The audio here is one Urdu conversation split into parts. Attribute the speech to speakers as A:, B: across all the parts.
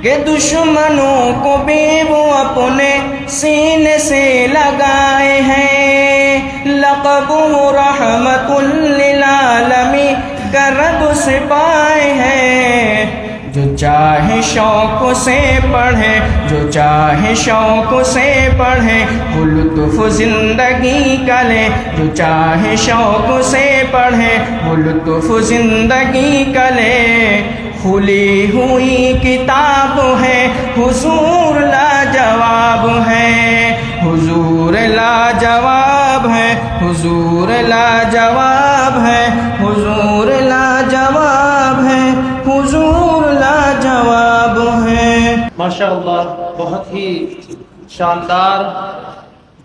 A: کہ دشمنوں کو بھی وہ اپنے سینے سے لگائے ہیں، لقب رحمت للعالمین کا رب سے پائے ہیں۔ جو چاہے شوق سے پڑھے، جو چاہے شوق سے پڑھے، وہ لطف زندگی کا لے، جو چاہے شوق سے پڑھے، وہ لطف زندگی کا لے۔ کھلی ہوئی کتاب ہے، حضور لاجواب ہے، حضور لاجواب ہے، حضور لاجواب ہے، حضور لاجواب ہے، حضور لاجواب ہے۔
B: ماشاءاللہ، بہت ہی شاندار،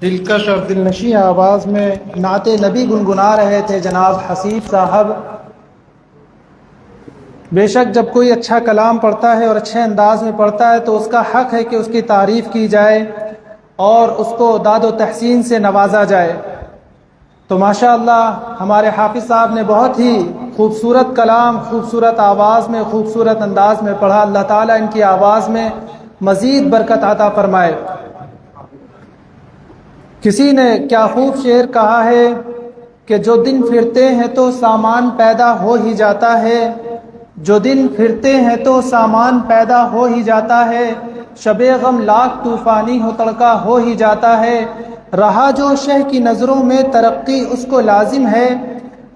B: دلکش اور دلنشیں آواز میں نعت نبی گنگنا رہے تھے جناب حسیب صاحب۔ بے شک جب کوئی اچھا کلام پڑھتا ہے اور اچھے انداز میں پڑھتا ہے تو اس کا حق ہے کہ اس کی تعریف کی جائے اور اس کو داد و تحسین سے نوازا جائے۔ تو ماشاءاللہ ہمارے حافظ صاحب نے بہت ہی خوبصورت کلام، خوبصورت آواز میں، خوبصورت انداز میں پڑھا۔ اللہ تعالیٰ ان کی آواز میں مزید برکت عطا فرمائے۔ کسی نے کیا خوب شعر کہا ہے کہ جو دن پھرتے ہیں تو سامان پیدا ہو ہی جاتا ہے، جو دن پھرتے ہیں تو سامان پیدا ہو ہی جاتا ہے، شب غم لاکھ طوفانی ہو تڑکا ہو ہی جاتا ہے۔ رہا جو شہ کی نظروں میں ترقی اس کو لازم ہے،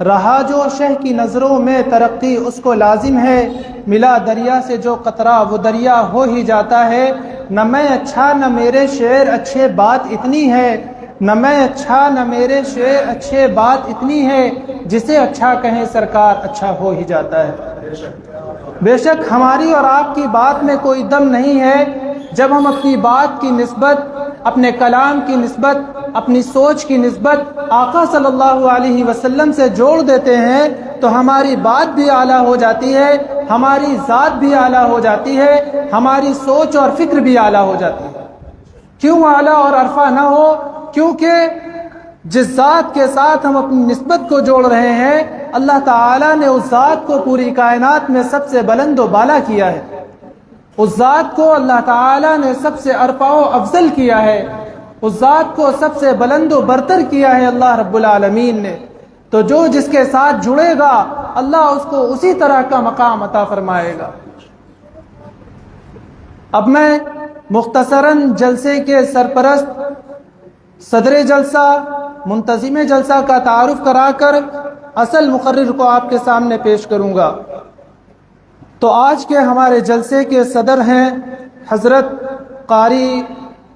B: رہا جو شہ کی نظروں میں ترقی اس کو لازم ہے، ملا دریا سے جو قطرہ وہ دریا ہو ہی جاتا ہے۔ نہ میں اچھا نہ میرے شعر اچھے، بات اتنی ہے، نہ میں اچھا نہ میرے شعر اچھے، بات اتنی ہے، جسے اچھا کہیں سرکار اچھا ہو ہی جاتا ہے۔ بے شک ہماری اور آپ کی بات میں کوئی دم نہیں ہے۔ جب ہم اپنی بات کی نسبت، اپنے کلام کی نسبت، اپنی سوچ کی نسبت آقا صلی اللہ علیہ وسلم سے جوڑ دیتے ہیں تو ہماری بات بھی اعلیٰ ہو جاتی ہے، ہماری ذات بھی اعلیٰ ہو جاتی ہے، ہماری سوچ اور فکر بھی اعلیٰ ہو جاتی ہے۔ کیوں اعلیٰ اور عرفہ نہ ہو؟ کیونکہ جس ذات کے ساتھ ہم اپنی نسبت کو جوڑ رہے ہیں، اللہ تعالیٰ نے اس ذات کو پوری کائنات میں سب سے بلند و بالا کیا ہے، اس ذات کو اللہ تعالیٰ نے سب سے ارفع و افضل کیا ہے، اس ذات کو سب سے بلند و برتر کیا ہے اللہ رب العالمین نے۔ تو جو جس کے ساتھ جڑے گا اللہ اس کو اسی طرح کا مقام عطا فرمائے گا۔ اب میں مختصراً جلسے کے سرپرست، صدر جلسہ، منتظم جلسہ کا تعارف کرا کر اصل مقرر کو آپ کے سامنے پیش کروں گا۔ تو آج کے ہمارے جلسے کے صدر ہیں حضرت قاری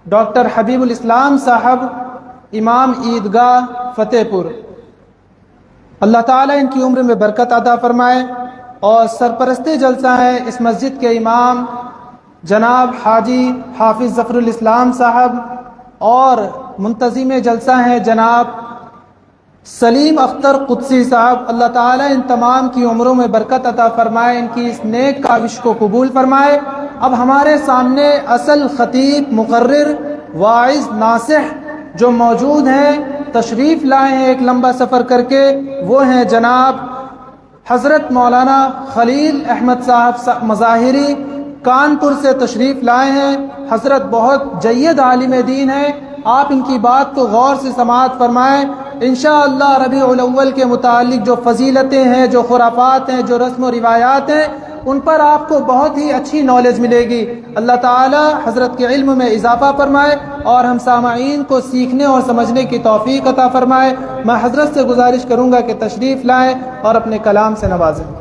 B: ڈاکٹر حبیب الاسلام صاحب، امام عیدگاہ فتح پور۔ اللہ تعالیٰ ان کی عمر میں برکت عطا فرمائے۔ اور سرپرست جلسہ ہیں اس مسجد کے امام جناب حاجی حافظ ظفر الاسلام صاحب، اور منتظم جلسہ ہیں جناب سلیم اختر قدسی صاحب۔ اللہ تعالیٰ ان تمام کی عمروں میں برکت عطا فرمائے، ان کی اس نیک کاوش کو قبول فرمائے۔ اب ہمارے سامنے اصل خطیب، مقرر، واعظ، ناصح جو موجود ہیں، تشریف لائے ہیں ایک لمبا سفر کر کے، وہ ہیں جناب حضرت مولانا خلیل احمد صاحب مظاہری، کانپور سے تشریف لائے ہیں۔ حضرت بہت جید عالم دین ہیں، آپ ان کی بات کو غور سے سماعت فرمائیں۔ انشاءاللہ ربیع الاول کے متعلق جو فضیلتیں ہیں، جو خرافات ہیں، جو رسم و روایات ہیں، ان پر آپ کو بہت ہی اچھی نالج ملے گی۔ اللہ تعالی حضرت کے علم میں اضافہ فرمائے اور ہم سامعین کو سیکھنے اور سمجھنے کی توفیق عطا فرمائے۔ میں حضرت سے گزارش کروں گا کہ تشریف لائیں اور اپنے کلام سے نوازیں۔